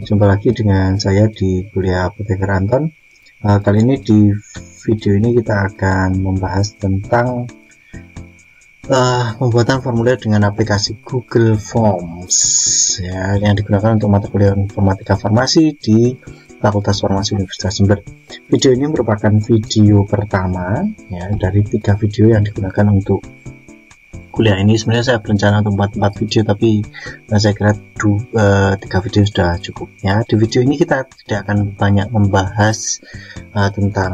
Jumpa lagi dengan saya di Kuliah Apoteker Anton. Kali ini di video ini kita akan membahas tentang pembuatan formulir dengan aplikasi Google Forms ya, yang digunakan untuk mata kuliah informatika farmasi di Fakultas Farmasi Universitas Jember. Video ini merupakan video pertama ya, dari 3 video yang digunakan untuk kuliah ini. Sebenarnya saya berencana untuk membuat 4 video, tapi saya kira 3 video sudah cukup ya. Di video ini kita tidak akan banyak membahas tentang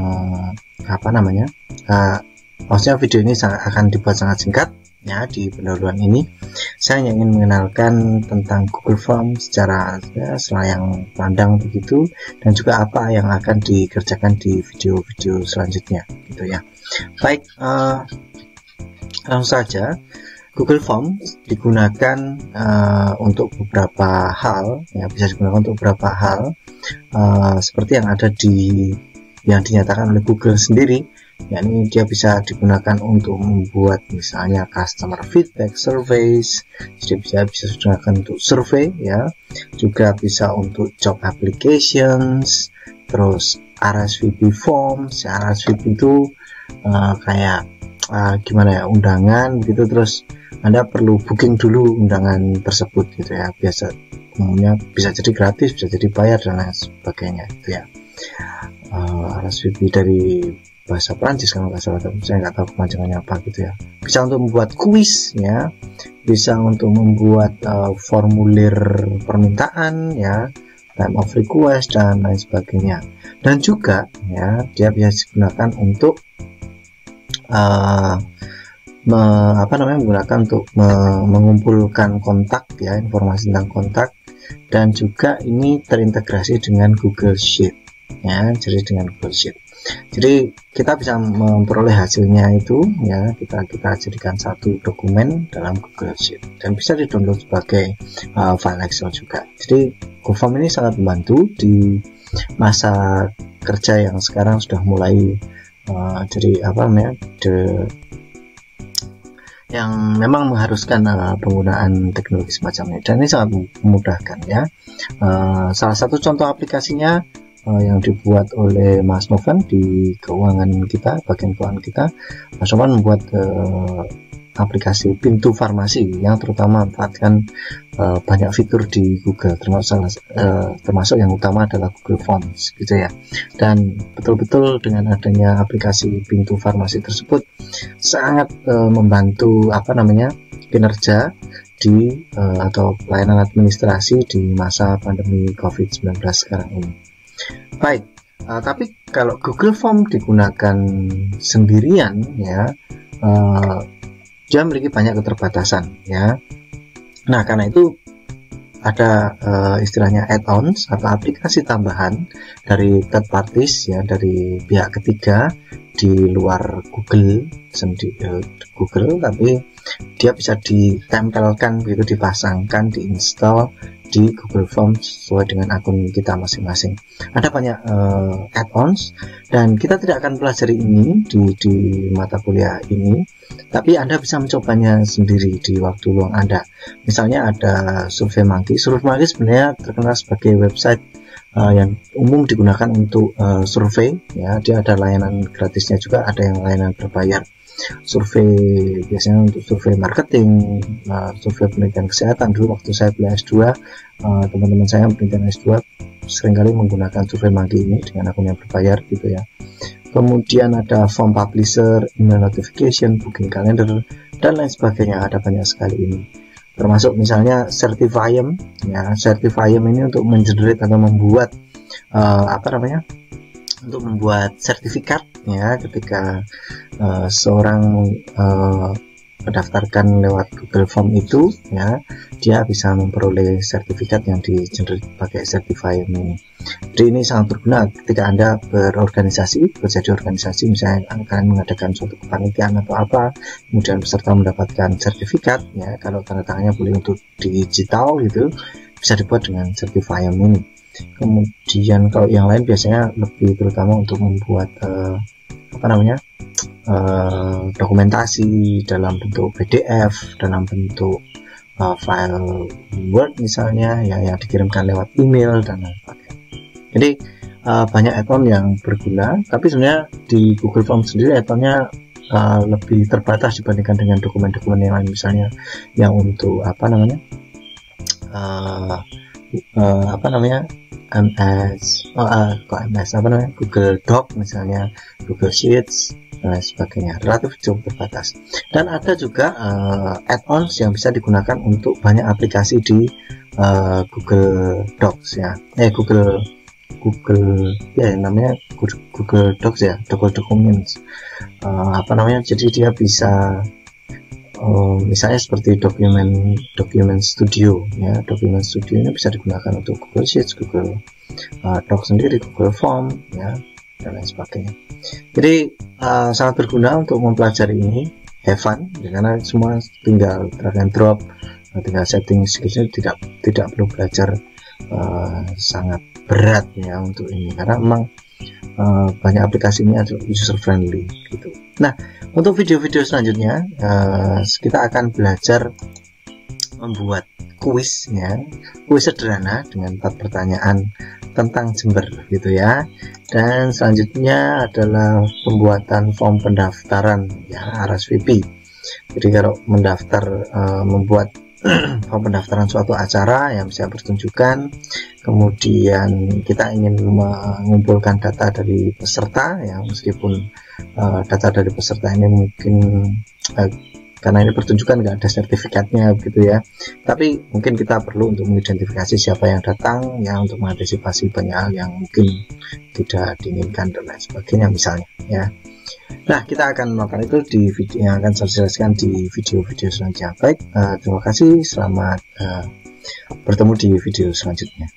maksudnya video ini akan dibuat sangat singkat ya. Di pendahuluan ini saya hanya ingin mengenalkan tentang Google Form secara selayang pandang begitu, dan juga apa yang akan dikerjakan di video-video selanjutnya gitu ya. Baik, langsung saja. Google Form digunakan untuk beberapa hal ya, bisa digunakan untuk beberapa hal seperti yang dinyatakan oleh Google sendiri, yakni dia bisa digunakan untuk membuat misalnya customer feedback surveys, jadi bisa digunakan untuk survei ya, juga bisa untuk job applications, terus RSVP forms ya. RSVP itu kayak undangan gitu, terus Anda perlu booking dulu undangan tersebut gitu ya. Biasa umumnya bisa jadi gratis, bisa jadi bayar dan lain sebagainya gitu ya. RSVP dari bahasa Prancis kalau nggak salah, tapi saya nggak tahu kepanjangannya apa gitu ya. Bisa untuk membuat kuis ya, bisa untuk membuat formulir permintaan ya, time of request dan lain sebagainya. Dan juga ya, dia bisa digunakan untuk menggunakan untuk mengumpulkan kontak ya, informasi tentang kontak, dan juga ini terintegrasi dengan Google Sheet ya, jadi dengan Google Sheet. Jadi kita bisa memperoleh hasilnya itu ya, kita jadikan satu dokumen dalam Google Sheet dan bisa di-download sebagai file Excel juga. Jadi Google Form ini sangat membantu di masa kerja yang sekarang sudah mulai yang memang mengharuskan penggunaan teknologi semacam ini, dan ini sangat memudahkan ya. Salah satu contoh aplikasinya yang dibuat oleh Mas Novan di bagian keuangan kita. Mas Novan membuat aplikasi pintu farmasi yang terutama memanfaatkan banyak fitur di Google, termasuk yang utama adalah Google Forms gitu ya. Dan betul-betul dengan adanya aplikasi pintu farmasi tersebut sangat membantu kinerja di atau pelayanan administrasi di masa pandemi COVID-19 sekarang ini. Baik, tapi kalau Google Form digunakan sendirian ya, dia memiliki banyak keterbatasan ya. Nah, karena itu ada istilahnya add-ons atau aplikasi tambahan dari third parties ya, dari pihak ketiga di luar Google Google, tapi dia bisa ditempelkan begitu, dipasangkan, diinstal di Google Forms sesuai dengan akun kita masing-masing. Ada banyak add-ons, dan kita tidak akan pelajari ini di mata kuliah ini, tapi Anda bisa mencobanya sendiri di waktu luang Anda. Misalnya ada SurveyMonkey. SurveyMonkey sebenarnya terkenal sebagai website yang umum digunakan untuk survei ya. Dia ada layanan gratisnya juga, ada yang layanan berbayar. Survei biasanya untuk survei marketing, survei penelitian kesehatan. Dulu waktu saya belajar S2, teman-teman saya penelitian S2 seringkali menggunakan SurveyMonkey ini dengan akun yang berbayar gitu ya. Kemudian ada form publisher, email notification, booking calendar, dan lain sebagainya. Ada banyak sekali ini, termasuk misalnya Certifyem ya. Certifyem ini untuk mengenerate atau membuat untuk membuat sertifikat ya. Ketika seorang mendaftarkan lewat Google Form itu ya, dia bisa memperoleh sertifikat yang di-generate pakai Certifyem ini. Jadi ini sangat berguna ketika Anda bekerja di organisasi, misalnya akan mengadakan suatu kepanitiaan atau apa, kemudian peserta mendapatkan sertifikat ya. Kalau tanda tangannya boleh untuk digital gitu, bisa dibuat dengan Certifyem ini. Kemudian kalau yang lain biasanya lebih terutama untuk membuat dokumentasi dalam bentuk PDF, dalam bentuk file Word misalnya yang dikirimkan lewat email dan lain sebagainya. Jadi banyak add-on yang berguna, tapi sebenarnya di Google Form sendiri add-onnya lebih terbatas dibandingkan dengan dokumen-dokumen yang lain, misalnya yang untuk Google Doc misalnya, Google Sheets dan sebagainya, relatif cukup terbatas. Dan ada juga add-ons yang bisa digunakan untuk banyak aplikasi di Google Docs ya, Google Docs ya, Google Documents. Jadi dia bisa misalnya seperti dokumen studio ya. Dokumen studio ini bisa digunakan untuk Google Sheets, Google Docs sendiri, Google Form ya, dan lain sebagainya. Jadi sangat berguna untuk mempelajari ini. Have fun ya, karena semua tinggal drag and drop, tinggal setting sedikit, tidak perlu belajar sangat berat ya untuk ini, karena memang banyak aplikasi ini adalah user friendly gitu. Nah, untuk video-video selanjutnya kita akan belajar membuat kuis ya, kuis sederhana dengan 4 pertanyaan tentang Jember gitu ya. Dan selanjutnya adalah pembuatan form pendaftaran ya, RSVP. Jadi kalau membuat form pendaftaran suatu acara yang bisa pertunjukan, kemudian kita ingin mengumpulkan data dari peserta ya, meskipun data dari peserta ini mungkin karena ini pertunjukan nggak ada sertifikatnya gitu ya, tapi mungkin kita perlu untuk mengidentifikasi siapa yang datang ya, untuk mengantisipasi banyak hal yang mungkin tidak diinginkan dan lain sebagainya misalnya ya. Nah, kita akan melakukan itu di video yang akan saya jelaskan di video-video selanjutnya. Baik, terima kasih, selamat bertemu di video selanjutnya.